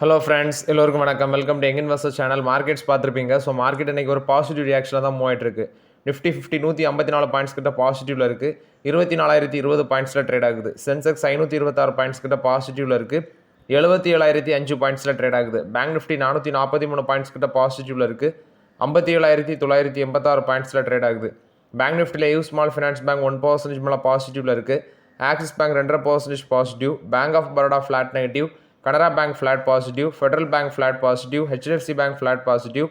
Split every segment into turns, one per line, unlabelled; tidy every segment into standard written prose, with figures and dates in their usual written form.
Hello friends, எல்லோருக்கும் வணக்கம். Welcome to young investor channel. Markets பார்த்துருப்பீங்க. ஸோ மார்க்கெட் இன்றைக்கி ஒரு பாசிட்டிவ் ரியாக்ஷனில் தான் மூவ் ஆகிட்டு இருக்கு. நிஃப்டி 50 154 பாயிண்ட்ஸ் கிட்ட பாசிட்டிவ்ல இருக்குது. 24,020 பாயிண்ட்ஸில் ட்ரேட் ஆகுது. சென்செக்ஸ் 526 பாயிண்ட்ஸ் கிட்ட பாசிட்டிவ்ல இருக்குது. 77,005 பாயிண்ட்ஸில் ட்ரேட் ஆகுது. பேங்க் நிஃப்டி 443 பாயிண்ட்ஸ் கிட்ட பாசிட்டிவ்ல இருக்குது. 57,986 பாயிண்ட்ஸில் ட்ரேட் ஆகுது. பேங்க் நிஃப்டியில் யூ ஸ்மால் ஃபினான்ஸ் பேங்க் 1% மேலே பாசிட்டிவ்ல இருக்குது. Axis Bank 2.5% positive. Bank of Baroda flat negative. Canara Bank flat positive, Federal Bank flat positive, HDFC Bank flat positive,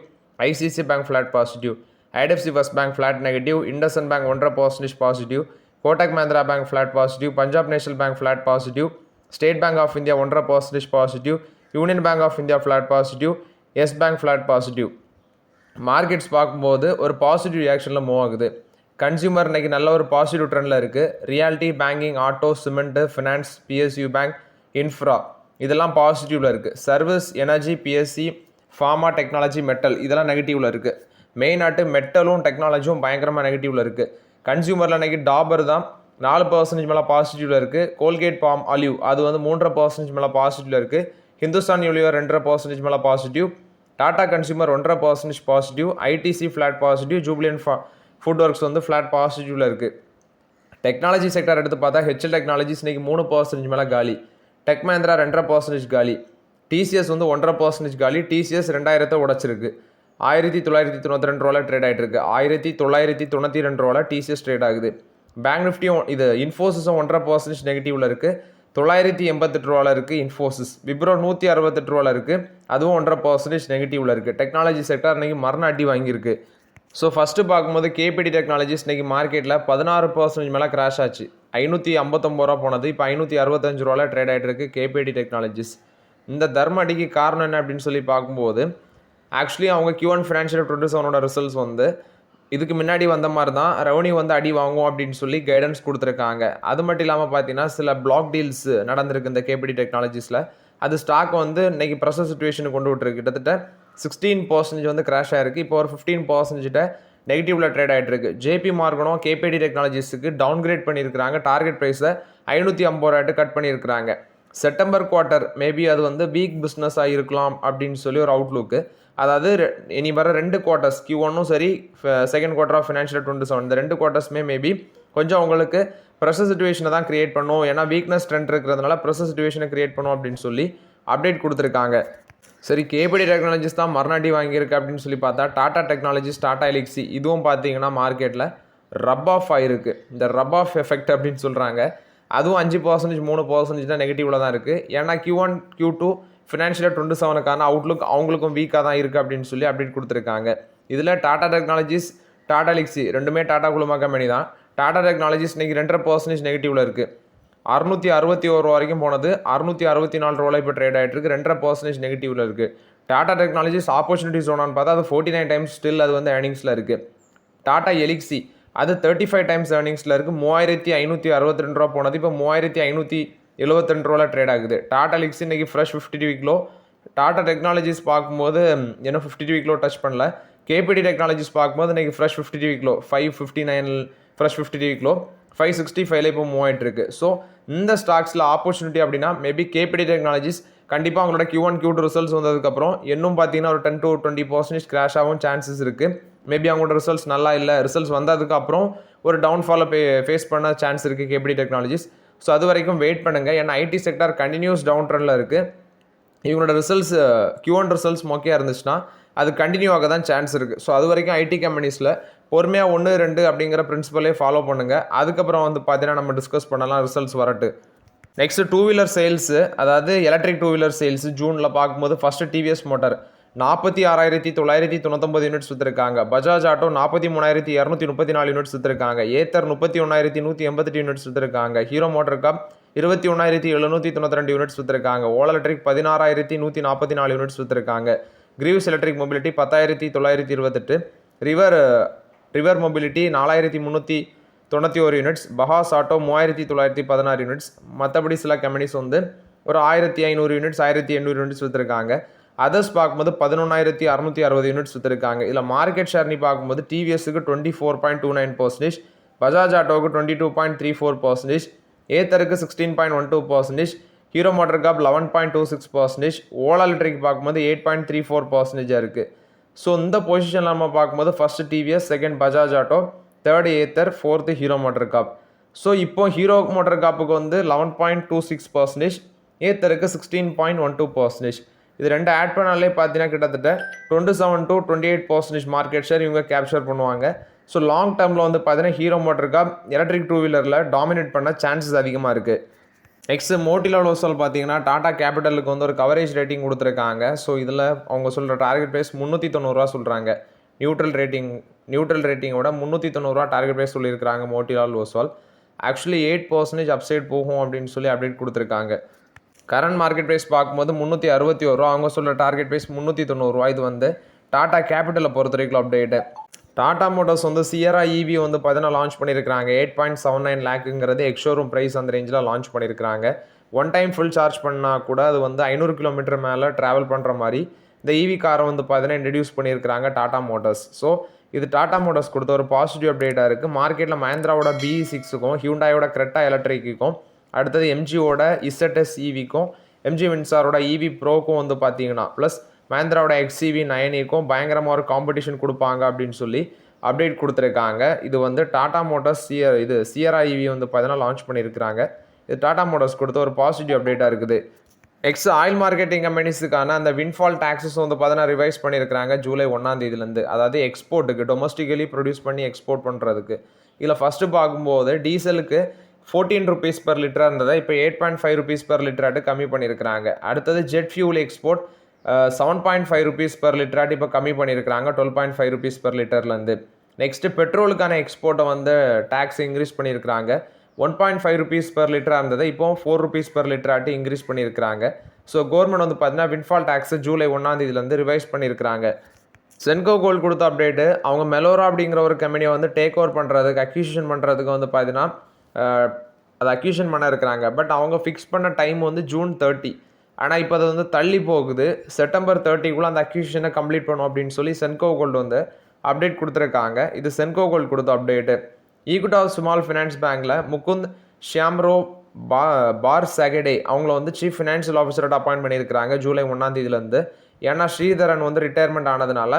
ICICI Bank flat positive, IDFC First Bank flat negative, IndusInd Bank 1% positive, Kotak Mahindra Bank flat positive, Punjab National Bank flat positive, State Bank of India 1% positive, Union Bank of India flat positive, Yes Bank flat positive. Markets பார்க்கும்போது ஒரு positive ரியாக்ஷனில் move ஆகுது. Consumer இன்னைக்கு நல்ல ஒரு positive ட்ரெண்டில் இருக்குது. Reality, banking, auto, cement, finance, PSU bank, infra இதெல்லாம் பாசிட்டிவ்ல இருக்குது. Service, energy, PSC, pharma, technology, metal இதெல்லாம் நெகட்டிவ்ல இருக்குது. மெயின் ஆட்டு மெட்டலும் டெக்னாலஜியும் பயங்கரமாக நெகட்டிவ்ல இருக்குது. கன்சியூமரில் இன்னைக்கு டாபர் தான் 4% மேலே பாசிட்டிவ்ல இருக்குது. கோல்கேட் பாம் ஆலிவ் அது வந்து 3% மேலே பாசிட்டிவ்ல இருக்குது. ஹிந்துஸ்தான் யூனிவர் 2% மேலே positive. Tata Consumer 1% positive. ITC flat positive. Jubilant Food Works வந்து ஃப்ளாட் பாசிட்டிவ்ல இருக்குது. டெக்னாலஜி செக்டர் எடுத்து பார்த்தா HL டெக்னாலஜிஸ் இன்னைக்கு 3% மேலே காலி. டெக் மஹிந்திரா 2.5% காலி. TCS வந்து 1.5% காலி. TCS 2000 உடச்சிருக்கு. 1992 ரூபாயில் ட்ரேட் ஆகிட்டு இருக்கு. 1992 ரூபாயில் TCS ட்ரேட் ஆகுது. பேங்க் நிஃப்டியும் இது இன்ஃபோசிஸும் 1.5% நெகட்டிவ்ல இருக்குது. 988 ரூபாயில் இருக்குது இன்ஃபோசிஸ். விப்ரோ 168 ரூபாயில் இருக்குது. அதுவும் 1.5% நெகட்டிவ்ல இருக்குது. டெக்னாலஜி செக்டர் இன்னைக்கு மரண அடி வாங்கியிருக்கு. ஸோ ஃபஸ்ட்டு பார்க்கும்போது KPD டெக்னாலஜிஸ் இன்றைக்கி மார்க்கெட்டில் 16% மேலே கிராஷ் ஆச்சு. 559 ரூபா போனது இப்போ 565 ரூபாவில் ட்ரேட் ஆகிட்டு இருக்கு KPD டெக்னாலஜிஸ். இந்த தர்ம அடிக்கு காரணம் என்ன அப்படின்னு சொல்லி பார்க்கும்போது ஆக்சுவலி அவங்க Q1 ஃபினான்ஷியல் 27 ரிசல்ட்ஸ் வந்து இதுக்கு முன்னாடி வந்த மாதிரி தான் ரெவன்யூ வந்து அடி வாங்கும் அப்படின்னு சொல்லி கைடன்ஸ் கொடுத்துருக்காங்க. அது மட்டும் இல்லாமல் பார்த்தீங்கன்னா சில பிளாக் டீல்ஸ் நடந்திருக்கு இந்த KPD டெக்னாலஜிஸில். அது ஸ்டாக் வந்து இன்னைக்கு ப்ரெஷர் சுச்சுவேஷனுக்கு கொண்டு விட்டுருக்கு. கிட்டத்தட்ட 16% வந்து கிராஷ் ஆகிருக்கு. இப்போ ஒரு 15% நெகட்டிவ்ல ட்ரேட் ஆகிட்டு இருக்கு. JP மார்கனும் KPD டெக்னாலஜிஸுக்கு டவுன்கிரேட் பண்ணியிருக்கிறாங்க. டார்கெட் ப்ரைஸை 550 ரூபாய்ட்டு கட் பண்ணியிருக்கிறாங்க. செப்டம்பர் குவார்ட்டர் மேபி அது வந்து வீக் பிஸ்னஸாக இருக்கலாம் அப்படின்னு சொல்லி ஒரு அவுட்லுக்கு. அதாவது இனி வர 2 குவார்ட்டர்ஸ் Q1ம் சரி, செகண்ட் குவார்ட்டர் ஆஃப் ஃபினான்ஷியல் 27 இந்த 2 குவார்ட்டர்ஸுமே மேபி கொஞ்சம் உங்களுக்கு ப்ரெஷர் சுச்சுவேஷனை தான் கிரியேட் பண்ணும். ஏன்னா வீக்னஸ் ட்ரெண்ட் இருக்கிறதுனால ப்ரெஷர் சுச்சுவேஷனை கிரியேட் பண்ணும் அப்படின்னு சொல்லி அப்டேட் கொடுத்துருக்காங்க. சரி, KPD டெக்னாலஜிஸ் தான் மறுநாடி வாங்கியிருக்கு அப்படின்னு சொல்லி பார்த்தா டாடா டெக்னாலஜிஸ், டாடா எலிக்ஸி இதுவும் பார்த்தீங்கன்னா மார்க்கெட்டில் ரப் ஆஃப் ஆகிருக்கு. இந்த ரப் ஆஃப் எஃபெக்ட் அப்படின்னு சொல்கிறாங்க. அதுவும் 5% 3% தான் நெகட்டிவில் தான் இருக்குது. ஏன்னா Q1 Q2 ஃபினான்ஷியல் 27க்கான அவுட்லுக் அவங்களுக்கும் வீக்காக தான் இருக்குது அப்படின்னு சொல்லி அப்டேட் கொடுத்துருக்காங்க. இதில் டாடா டெக்னாலஜிஸ், டாடா எலிக்ஸி ரெண்டுமே டாடா குழும கம்பெனி தான். டாடா டெக்னாலஜிஸ் இன்றைக்கி 2% நெகட்டிவில் இருக்குது. 661 ரூபா வரைக்கும் போனது. 664 ரூபாயில் இப்போ ட்ரேட் ஆகிட்டு இருக்கு. 2.5% நெகட்டிவ்ல இருக்குது. டாடா டெக்னாலஜிஸ் ஆப்பர்ச்சுனிட்டி ஜோனான்னு பார்த்தா அது 49 டைம்ஸ் ஸ்டில் அது வந்து ஏர்னிங்ஸில் இருக்குது. டாடா எலிக்ஸி அது 35 டைம்ஸ் ஏர்னிங்ஸில் இருக்குது. 3562 ரூபா போனது இப்போ 3572 ரூபாயில் ட்ரேட் ஆகுது. டாடா எலிக்ஸி இன்றைக்கி fresh 50 week low. Tata technologies பார்க்கும்போது என்ன 50 வீக் லோ டச் பண்ணல. KPD டெக்னாலஜிஸ் பார்க்கும்போது இன்றைக்கி fresh 50 week low 559 fresh 50 week low 565 இப்போ மூவ் ஆகிட்டு இருக்கு. ஸோ இந்த ஸ்டாக்ஸில் ஆப்பர்ச்சுனிட்டி அப்படின்னா மேபி KPD டெக்னாலஜிஸ் கண்டிப்பாக அவங்களோட Q1 Q2 ரிசல்ட்ஸ் வந்ததுக்கப்புறம் இன்னும் பார்த்தீங்கன்னா ஒரு 10 to 20% கிராஷ் ஆகும் சான்சஸ் இருக்குது. மேபி அவங்களோட ரிசல்ட்ஸ் நல்லா இல்லை, ரிசல்ட்ஸ் வந்ததுக்கப்புறம் ஒரு டவுன்ஃபாலை ஃபேஸ் பண்ண சான்ஸ் இருக்குது KPD டெக்னாலஜிஸ். ஸோ அது வரைக்கும் வெயிட் பண்ணுங்கள். ஏன்னா IT செக்டர் கண்டினியூஸ் டவுன் ட்ரெண்டில் இருக்குது. இவங்களோட ரிசல்ட்ஸ் Q1 ரிசல்ட்ஸ் மொக்கையாக இருந்துச்சுன்னா அது கண்டினியூ ஆக தான் சான்ஸ் இருக்குது. ஸோ அது வரைக்கும் IT கம்பெனிஸில் பொறுமையாக 1 2 அப்படிங்கிற பிரின்சிபலே ஃபாலோ பண்ணுங்கள். அதுக்கப்புறம் வந்து பார்த்தீங்கன்னா நம்ம டிஸ்கஸ் பண்ணலாம் ரிசல்ட்ஸ் வரட்டு. நெக்ஸ்ட் 2 வீலர் சேல்ஸு, அதாவது எலக்ட்ரிக் 2 வீலர் சேல்ஸ் ஜூனில் பார்க்கும்போது ஃபஸ்ட்டு TVS மோட்டார் 46,999 யூனிட்ஸ் விற்றுருக்காங்க. பஜாஜ் ஆட்டோ 43,234 யூனிட்ஸ் விற்றுருக்காங்க. ஏத்தர் 31,188 யூனிட்ஸ் விற்றுருக்காங்க. ஹீரோ மோட்டர் கப் 21,792 யூனிட்ஸ் விற்றுருக்காங்க. ஓலா எலக்ட்ரிக் 16,144 யூனிட்ஸ் விற்றுருக்காங்க. Greaves electric mobility 10,928. River mobility 4,391 units. பஹாஸ் ஆட்டோ 3,916 யூனிட்ஸ். மற்றபடி சில கம்பெனிஸ் வந்து ஒரு 1,500 யூனிட்ஸ் 1,800 யூனிட்ஸ் விற்றுருக்காங்க. அதர்ஸ் பார்க்கும்போது 11,660 யூனிட்ஸ் விற்றுருக்காங்க. இதில் மார்க்கெட் ஷேர்னி பார்க்கும்போது டிவிஎஸ்க்கு 24.29%, பஜாஜ் ஆட்டோவுக்கு 22.34%, ஏத்தருக்கு 16.12%, Hero MotoCorp 11.26%, Ola electric பார்க்கும்போது 8.34% இருக்குது. ஸோ இந்த பொசிஷனில் நம்ம பார்க்கும்போது first TVS, second Bajaj auto, third Ather, fourth Hero MotoCorp. So இப்போ ஹீரோ மோட்டர் காப்புக்கு வந்து 11.26%, ஏத்தருக்கு 16.12%. இது ரெண்டு ஆட் பண்ணாலே பார்த்தீங்கன்னா கிட்டத்தட்ட 27 to 28% மார்க்கெட் ஷேர் இவங்க கேப்சர் பண்ணுவாங்க. ஸோ லாங் டேர்மில் வந்து பார்த்தீங்கன்னா ஹீரோ மோட்டர் காப் எலக்ட்ரிக் டூ வீலரில் டாமினேட் பண்ண சான்சஸ் அதிகமாக இருக்குது. நெக்ஸ்ட் மோட்டிலால் ஓசல் பார்த்தீங்கன்னா டாடா கேபிட்டலுக்கு வந்து ஒரு கவரேஜ் ரேட்டிங் கொடுத்துருக்காங்க. ஸோ இதில் அவங்க சொல்கிற டார்கெட் ப்ரைஸ் 390 சொல்கிறாங்க. நியூட்ரல் ரேட்டிங்கோட 390 டார்கெட் ப்ரைஸ் சொல்லியிருக்காங்க மோட்டிலால் ஓசல். ஆக்சுவலி 8% அப்சைட் போகும் அப்படின்னு சொல்லி அப்டேட் கொடுத்துருக்காங்க. கரண்ட் மார்க்கெட் ப்ரைஸ் பார்க்கும்போது 361, அவங்க சொல்கிற டார்கெட் ப்ரைஸ் 390. இது வந்து டாடா கேபிட்டலை பொறுத்த வரைக்கும் அப்டேட்டு. டாடா மோட்டர்ஸ் வந்து சியரா இவி வந்து பார்த்தீங்கன்னா லான்ச் பண்ணியிருக்காங்க. 8.79 லேக்குங்கிறது எக்ஸ்ஷோரூம் ப்ரைஸ் அந்த ரேஞ்சில் லான்ச் பண்ணியிருக்காங்க. ஒன் டைம் ஃபுல் சார்ஜ் பண்ணால் கூட அது வந்து 500 கிலோமீட்டர் மேலே ட்ராவல் பண்ணுற மாதிரி இந்த இவி காரை வந்து பார்த்தீங்கன்னா இன்ட்ரடியூஸ் பண்ணியிருக்காங்க டாடா மோட்டர்ஸ். ஸோ இது டாடா மோட்டர்ஸ் கொடுத்த ஒரு பாசிட்டிவ் அப்டேட்டாக இருக்குது. மார்க்கெட்டில் மஹேந்திராவோட BE6க்கும், ஹியூண்டாயோட கிரெட்டா எலக்ட்ரிக்கும், அடுத்தது எம்ஜியோட இசட்எஸ் இவிக்கும், எம்ஜி வின்சாரோட இவி ப்ரோக்கும் வந்து பார்த்தீங்கன்னா ப்ளஸ் மஹேந்திராவோட XCV 9க்கும் பயங்கரமாக ஒரு காம்படிஷன் கொடுப்பாங்க அப்படின்னு சொல்லி அப்டேட் கொடுத்துருக்காங்க. இது வந்து டாடா மோட்டர்ஸ் சியரா இவி வந்து பார்த்தீங்கன்னா லான்ச் பண்ணியிருக்கிறாங்க. இது டாடா மோட்டர்ஸ் கொடுத்த ஒரு பாசிட்டிவ் அப்டேட்டாக இருக்குது. நெக்ஸ்ட் ஆயில் மார்க்கெட்டிங் கம்பெனிஸுக்கான அந்த வின்ஃபால் டாக்ஸஸ் வந்து பார்த்தீங்கன்னா ரிவைஸ் பண்ணியிருக்காங்க ஜூலை 1 அதாவது எக்ஸ்போர்ட்டுக்கு, டொமஸ்டிக்கலி ப்ரொடியூஸ் பண்ணி எக்ஸ்போர்ட் பண்ணுறதுக்கு. இதில் ஃபஸ்ட்டு பார்க்கும்போது டீசலுக்கு 14 rupees per லிட்டராக இருந்ததை இப்போ 8.5 rupees per லிட்டராட்டு கம்மி பண்ணியிருக்கிறாங்க. அடுத்தது jet fuel export 7.5 rupees per லிட்டராட்டு இப்போ கம்மி பண்ணியிருக்கிறாங்க 12.5 rupees per லிட்டர்லேருந்து. நெக்ஸ்ட்டு பெட்ரோலுக்கான எக்ஸ்போர்ட்டை வந்து டேக்ஸ் இன்க்ரீஸ் பண்ணியிருக்கிறாங்க. 1.5 rupees per லிட்டராக இருந்ததை இப்போ 4 rupees per லிட்டராட்டு இன்க்ரீஸ் பண்ணியிருக்கிறாங்க. ஸோ கவர்மெண்ட் வந்து பார்த்தீங்கன்னா வின்ஃபால் டேக்ஸை ஜூலை 1 ரிவைஸ் பண்ணியிருக்கிறாங்க. சென்கோ கோல்டு கொடுத்த அப்டேட்டு, அவங்க மெலோரா அப்படிங்கிற ஒரு கம்பெனியை வந்து டேக் ஓவர் பண்ணுறதுக்கு, அக்யூசிஷன் பண்ணுறதுக்கு வந்து பார்த்தீங்கன்னா அதை அக்யூஷன் பண்ண இருக்கிறாங்க. பட் அவங்க ஃபிக்ஸ் பண்ண டைம் வந்து June 30. ஆனால் இப்போ அது வந்து தள்ளி போகுது. September 30க்குள்ளே அந்த அக்யூசிஷனை கம்ப்ளீட் பண்ணும் அப்படின்னு சொல்லி சென்கோ கோல்டு வந்து அப்டேட் கொடுத்துருக்காங்க. இது சென்கோ கோல்டு கொடுத்த update. Equity of small finance பேங்க்கில் முகுந்த் ஷியாம்ரோ பார் சகடே அவங்கள வந்து சீஃப் ஃபினான்ஷியல் ஆஃபீஸரோட அப்பாயிண்ட் பண்ணியிருக்கிறாங்க ஜூலை 1 ஏன்னா ஸ்ரீதரன் வந்து ரிட்டையர்மெண்ட் ஆனதுனால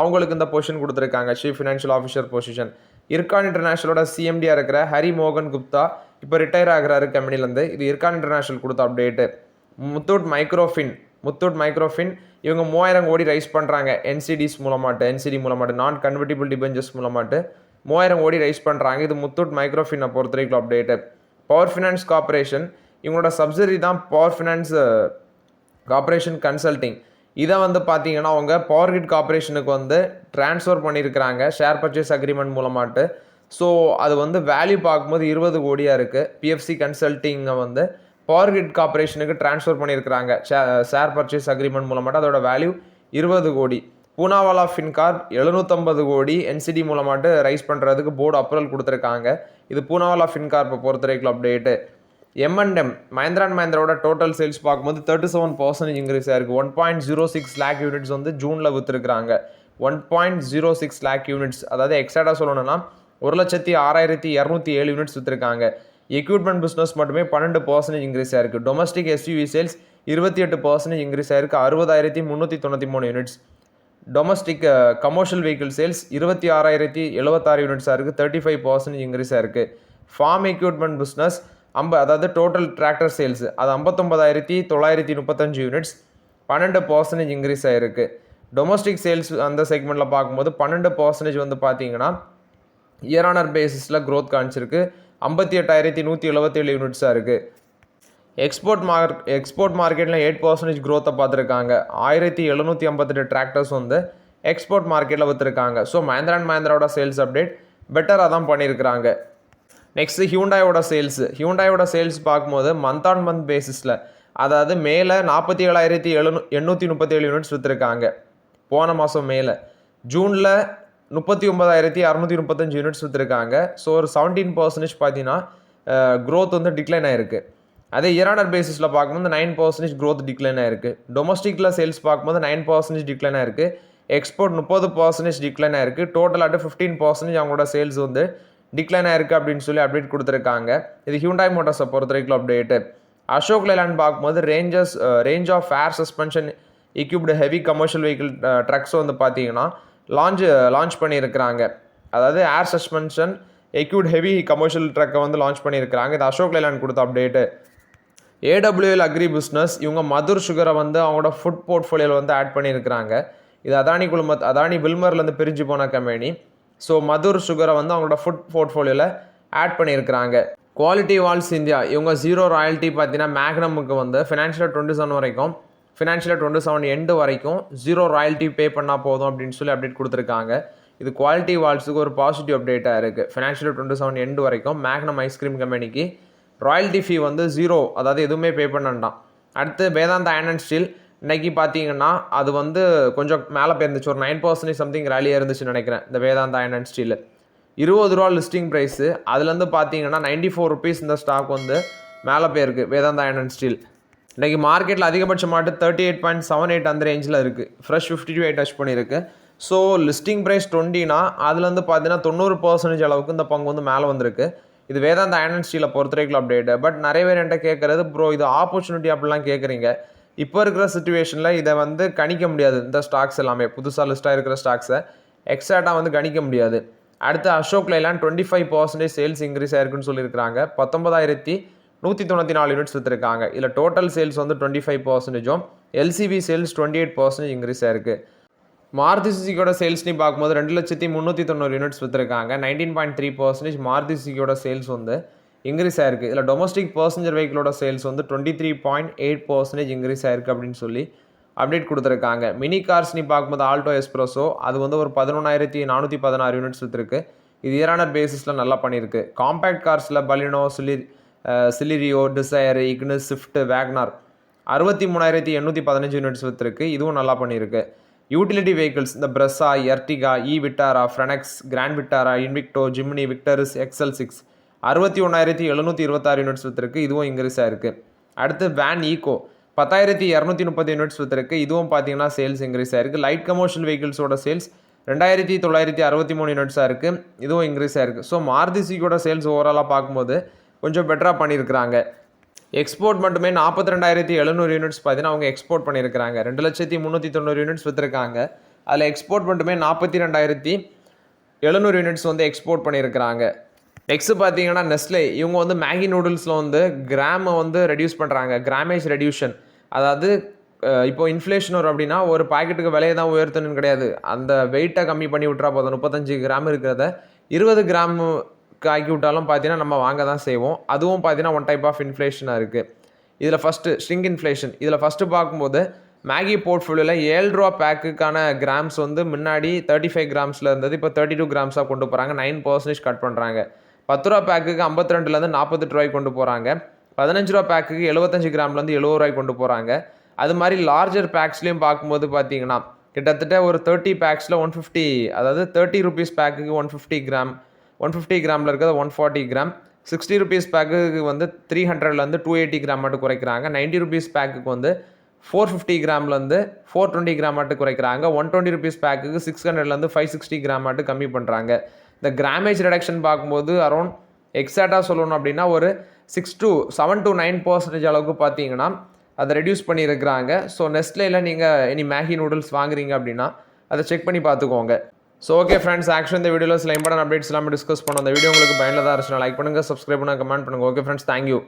அவங்களுக்கு இந்த பொசிஷன் கொடுத்துருக்காங்க, chief financial officer position. Ircon இன்டர்நேஷனலோட சிஎம்டியாக இருக்கிற ஹரி மோகன் குப்தா இப்போ ரிட்டையர் ஆகிறாரு கம்பெனிலேருந்து. இது இர்கான் இன்டர்நேஷனல் கொடுத்த அப்டேட்டு. முத்தூட் மைக்ரோஃபின் இவங்க 3000 கோடி ரைஸ் பண்ணுறாங்க என்சிடி மூலமாட்டு நான் கன்வெர்டிபிள் டிபெஞ்சர்ஸ் மூலமாட்டு 3000 கோடி ரைஸ் பண்ணுறாங்க. இது முத்தூட் மைக்ரோஃபினை பொறுத்த வரைக்கும் அப்டேட்டு. பவர் ஃபினான்ஸ் கார்பரேஷன் இவங்களோட சப்சிடரி தான் பவர் ஃபினான்ஸ் கார்பரேஷன் கன்சல்டிங். இதை வந்து பார்த்தீங்கன்னா அவங்க பவர் கிரிட் கார்பரேஷனுக்கு வந்து ட்ரான்ஸ்ஃபர் பண்ணியிருக்கிறாங்க ஷேர் பர்ச்சேஸ் அக்ரிமெண்ட் மூலமாட்டு. ஸோ அது வந்து வேல்யூ பார்க்கும்போது 20 கோடியாக இருக்குது. பிஎஃப்சி கன்சல்டிங்கை வந்து பவர் கிரிட் கார்பரேஷனுக்கு ட்ரான்ஸ்ஃபர் பண்ணியிருக்கிறாங்க ஷேர் பர்ச்சேஸ் அக்ரிமெண்ட் மூலமாட்டு. அதோட வேல்யூ 20 கோடி. பூனாவாலா ஃபின்கார்ப் 750 கோடி என்சிடி மூலமாட்டு ரைஸ் பண்ணுறதுக்கு போர்டு அப்ரூவல் கொடுத்துருக்காங்க. இது பூனாவாலா ஃபின்கார்ப்பை பொறுத்த வரைக்கும் அப்டேட்டு. M&M மஹேந்திரா அண்ட் மஹேந்திராவோட டோட்டல் சேல்ஸ் பார்க்கும்போது 37% இன்க்ரீஸ் ஆயிருக்கு. 1.06 lakh யூனிட்ஸ் வந்து ஜூனில் விற்றுருக்குறாங்க. 1.06 lakh யூனிட்ஸ், அதாவது எக்ஸாக்டாக சொல்லணும்னா 1,06,207 யூனிட்ஸ் விற்றுருக்காங்க. எக்யூப்மெண்ட் பிஸ்னஸ் மட்டுமே 12% இன்க்ரீஸ் ஆயிருக்கு. டொமஸ்டிக் SUV சேல்ஸ் 28% இன்க்ரீஸ் ஆயிருக்கு, 60,393 units. Domestic commercial vehicle sales 26,076 யூனிட்ஸாக இருக்குது, 35% இன்க்ரீஸ் ஆயிருக்கு. ஃபார்ம் எக்யூப்மெண்ட் பிஸ்னஸ் அதாவது டோட்டல் டிராக்டர் சேல்ஸ் அது 59,935 யூனிட்ஸ், 12% இன்க்ரீஸ் ஆகிருக்கு. டொமஸ்டிக் சேல்ஸ் அந்த செக்மெண்ட்டில் பார்க்கும்போது 12% வந்து பார்த்தீங்கன்னா இயர் ஆனர் பேசிஸில் க்ரோத் காமிச்சிருக்கு, 58,177 யூனிட்ஸாக இருக்குது. எக்ஸ்போர்ட் மார்க்கெட்டில் 8% க்ரோத்தை பார்த்துருக்காங்க. 1,758 டிராக்டர்ஸ் வந்து எக்ஸ்போர்ட் மார்க்கெட்டில் விற்றுருக்காங்க. ஸோ மஹேந்திரா அண்ட் மஹேந்திராவோட சேல்ஸ் அப்டேட் பெட்டராக தான் பண்ணியிருக்கிறாங்க. நெக்ஸ்ட்டு ஹியூண்டாயோட சேல்ஸ் பார்க்கும்போது மந்த் ஆன் மந்த் பேசிஸில், அதாவது மேலே 47,837 யூனிட்ஸ் விற்றுருக்காங்க போன மாதம் மேலே. ஜூனில் 39,635 யூனிட்ஸ் விற்றுருக்காங்க. ஸோ ஒரு 17% பார்த்தீங்கன்னா க்ரோத் வந்து டிக்ளைன் ஆகிருக்கு. அதே இயர் ஆனர் பேசிஸில் பார்க்கும்போது 9% க்ரோத் டிக்ளைன் ஆகிருக்கு. டொமஸ்டிக்கில் சேல்ஸ் பார்க்கும்போது 9% டிக்ளைன் ஆகிருக்கு. எக்ஸ்போர்ட் 30% டிக்ளைன் ஆகிருக்கு. டோட்டலாட்டு 15% அவங்களோட சேல்ஸ் வந்து டிக்ளைன் ஆயிருக்கு அப்படின்னு சொல்லி அப்டேட் கொடுத்துருக்காங்க. இது ஹியூண்டாய் மோட்டார்ஸை பொறுத்த வரைக்கும் அப்டேட்டு. அசோக் லேலாண்ட் பார்க்கும்போது range of air suspension equipped heavy commercial vehicle trucks வந்து பார்த்தீங்கன்னா லான்ச் பண்ணியிருக்கிறாங்க. அதாவது air suspension equipped heavy commercial ட்ரக்கை வந்து லான்ச் பண்ணியிருக்கிறாங்க. இது அசோக் லேலாண்ட் கொடுத்த அப்டேட்டு. AWL அக்ரி பிஸ்னஸ் இவங்க மதுர் சுகரை வந்து அவங்களோட ஃபுட் போர்ட்ஃபோலியோவில் வந்து ஆட் பண்ணியிருக்கிறாங்க. இது அதானி வில்மர்லேருந்து பிரிஞ்சு போன கம்பெனி. ஸோ மதுர் சுகரை வந்து அவங்களோட ஃபுட் போர்ட்ஃபோலியோவில் ஆட் பண்ணியிருக்கிறாங்க. குவாலிட்டி வால்ஸ் இந்தியா இவங்க ஜீரோ ராயல்ட்டி பார்த்தீங்கன்னா மேக்னமுக்கு வந்து ஃபினான்ஷியல் 27 வரைக்கும் ஃபினான்ஷியல் 27 எண்டு வரைக்கும் ஜீரோ ராயல்ட்டி பே பண்ணால் போதும் அப்படின்னு சொல்லி அப்டேட் கொடுத்துருக்காங்க. இது குவாலிட்டி வால்ஸுக்கு ஒரு பாசிட்டிவ் அப்டேட்டாக இருக்குது. ஃபினான்ஷியல் 27 எண்டு வரைக்கும் மேக்னம் ஐஸ்கிரீம் கம்பெனிக்கு ராயல்ட்டி ஃபீ வந்து ஜீரோ, அதாவது எதுவுமே பே பண்ணான். அடுத்து வேதாந்தா அயர்ன் அண்ட் ஸ்டீல் இன்றைக்கி பார்த்தீங்கன்னா அது வந்து கொஞ்சம் மேலே போயிருந்துச்சு, ஒரு 9% சம்திங் ரேலியாக இருந்துச்சுன்னு நினைக்கிறேன். இந்த வேதாந்தா அயர்ன் அண்ட் ஸ்டீல் 20 ரூபா லிஸ்டிங் ப்ரைஸு, அதுலேருந்து பார்த்தீங்கன்னா 94 ருபீஸ் இந்த ஸ்டாக் வந்து மேலே போயிருக்கு வேதாந்தா அயர்ன் அண்ட் ஸ்டீல். இன்றைக்கி மார்க்கெட்டில் அதிகபட்சமாட்டு 38.78 அந்த ரேஞ்சில் இருக்குது. ஃப்ரெஷ் 52 டச் பண்ணியிருக்கு. ஸோ லிஸ்டிங் ப்ரைஸ் 20னா அதுலேருந்து பார்த்தீங்கன்னா 90% அளவுக்கு இந்த பங்கு வந்து மேலே வந்திருக்கு. இது வேதாந்தா அயர்ன் அண்ட் ஸ்டீலை பொறுத்த வரைக்கும் அப்டேட்டு. பட் நிறைய பேர் என்கிட்ட கேட்குறது, ப்ரோ இது ஆப்பர்ச்சுனிட்டி அப்படிலாம் கேட்குறீங்க. இப்போ இருக்கிற சுச்சுவேஷனில் இதை வந்து கணிக்க முடியாது. இந்த ஸ்டாக்ஸ் எல்லாமே புதுசாக லிஸ்ட்டாக இருக்கிற ஸ்டாக்ஸை எக்ஸாக்டாக வந்து கணிக்க முடியாது. அடுத்து அசோக் லேலாண்ட் 25% சேல்ஸ் இன்க்ரீஸ் ஆயிருக்குன்னு சொல்லியிருக்காங்க. 19,194 யூனிட்ஸ் விற்றுருக்காங்க. இதில் டோட்டல் சேல்ஸ் வந்து 25%, எல்சிவி சேல்ஸ் 28% இன்க்ரீஸ் ஆயிருக்கு. மாருதி சுசுகியோட சேல்ஸ்னு பார்க்கும்போது 2,390,000 யூனிட்ஸ் விற்றுருக்காங்க. 19.3% மாருதி சுசுகியோட சேல்ஸ் வந்து இன்க்ரீஸ் ஆயிருக்கு. இதில் டொமஸ்டிக் பர்சஞ்சர் வெஹிக்கிளோட சேல்ஸ் வந்து 23.8% இன்க்ரீஸ் ஆயிருக்கு அப்படின்னு சொல்லி அப்டேட் கொடுத்துருக்காங்க. மினி கார்ஸ்னி பார்க்கும்போது ஆல்டோ எஸ்ப்ரெஸோ அது வந்து ஒரு 11,416 யூனிட்ஸ் விற்றுருக்கு. இது இயர் ஆன் இயர் பேசிஸில் நல்லா பண்ணியிருக்கு. காம்பேக்ட் கார்ஸில் Baleno, Celerio, Dzire, Ignis, Swift, WagonR 63,815 units விற்றுருக்கு. இதுவும் நல்லா பண்ணியிருக்கு. யூட்டிலிட்டி வெஹிக்கிள்ஸ் இந்த Brezza, Ertiga, Vitara, Fronx, Grand Vitara, Invicto, Jimny, Victoris, XL6 61,726 units விற்றுருக்கு. இதுவும் இன்க்ரீஸ் ஆயிருக்கு. அடுத்து வேன் ஈகோ 10,230 யூனிட்ஸ் விற்றுருக்கு. இதுவும் பார்த்தீங்கன்னா சேல்ஸ் இன்க்ரீஸ் ஆயிருக்கு. லைட் கமர்ஷியல் வெஹிக்கிள்ஸோட சேல்ஸ் 2,963 யூனிட்ஸாக இருக்குது. இதுவும் இன்க்ரீஸ் ஆயிருக்கு. ஸோ மாருதி சுசுகியோட சேல்ஸ் ஓவராலாக பார்க்கும்போது கொஞ்சம் பெட்டராக பண்ணியிருக்கிறாங்க. எக்ஸ்போர்ட் மட்டுமே 42,700 யூனிட்ஸ் பார்த்தீங்கன்னா அவங்க எக்ஸ்போர்ட் பண்ணியிருக்கிறாங்க. 2,390 யூனிட்ஸ் விற்றுருக்காங்க. அதில் எக்ஸ்போர்ட் மட்டுமே 42,700 யூனிட்ஸ் வந்து எக்ஸ்போர்ட் பண்ணியிருக்கிறாங்க. நெக்ஸ்ட்டு பார்த்தீங்கன்னா நெஸ்லே இவங்க வந்து மேகி நூடுல்ஸில் வந்து கிராமை வந்து ரெடியூஸ் பண்ணுறாங்க. கிராமேஜ் ரெடியூஷன், அதாவது இப்போ இன்ஃப்ளேஷன் வரும் அப்படின்னா ஒரு பாக்கெட்டுக்கு விலையை தான் உயர்த்தணும்னு கிடையாது. அந்த வெயிட்டை கம்மி பண்ணி விட்றா போதும். 35 கிராம் இருக்கிறத 20 கிராம் ஆக்கி விட்டாலும் பார்த்தீங்கன்னா நம்ம வாங்க தான் செய்வோம். அதுவும் பார்த்தீங்கன்னா ஒன் டைப் ஆஃப் இன்ஃப்ளேஷனாக இருக்குது. இதில் ஃபஸ்ட்டு ஸ்ட்ரிங் இன்ஃப்ளேஷன். இதில் ஃபஸ்ட்டு பார்க்கும்போது மேகி போர்ட்ஃபோலியோவில் 7 ரூபா பேக்குக்கான கிராம்ஸ் வந்து முன்னாடி 35 கிராம்ஸில் இருந்தது, இப்போ 32 கிராம்ஸாக கொண்டு போகிறாங்க. 9% கட் பண்ணுறாங்க. 10 ரூபா பேக்குக்கு 52லேருந்து 48 ரூபாய்க்கு கொண்டு போகிறாங்க. 15 ரூபா பேக்குக்கு 75 கிராம்லேருந்து 70 ரூபாய்க்கு கொண்டு போகிறாங்க. அது மாதிரி லார்ஜர் பேக்ஸ்லேயும் பார்க்கும்போது பார்த்தீங்கன்னா கிட்டத்தட்ட ஒரு 30 பேக்ஸில் 150, அதாவது 30 ருபீஸ் பேக்குக்கு 150 கிராம், 150 கிராமில் இருக்கிறது 140 கிராம், 60 ருபீஸ் பேக்குக்கு வந்து 300லேருந்து 280 கிராம் மட்டும் குறைக்கிறாங்க. 90 ருபீஸ் பேக்குக்கு வந்து 450 கிராம்லேருந்து 420 கிராம் மட்டும் குறைக்கிறாங்க. 120 ருபீஸ் பேக்குக்கு 600லேருந்து 560 கிராம் மட்டும் கம்மி பண்ணுறாங்க. இந்த கிராமேஜ் ரிடக்ஷன் பார்க்கும்போது அரௌண்ட் எக்ஸாக்டாக சொல்லணும் அப்படின்னா ஒரு 7 to 9% அளவுக்கு பார்த்தீங்கன்னா அதை ரெடியூஸ் பண்ணியிருக்கிறாங்க. ஸோ நெஸ்ட்லேயில் நீங்கள் இனி மேகி நூடுல்ஸ் வாங்குறீங்க அப்படின்னா அதை செக் பண்ணி பார்த்துக்கோங்க. ஸோ ஓகே ஃப்ரெண்ட்ஸ், ஆக்சுவலி இந்த வீடியோவில் சில இம்பார்ட்டன்ட் அப்டேட்ஸ் எல்லாமே டிஸ்கஸ் பண்ணோம். அந்த வீடியோ உங்களுக்கு பயனுள்ளதாக இருந்துச்சுன்னா லைக் பண்ணுங்கள், சப்ஸ்கிரைப் பண்ணுங்கள், கமெண்ட் பண்ணுங்கள். Okay friends, thank you.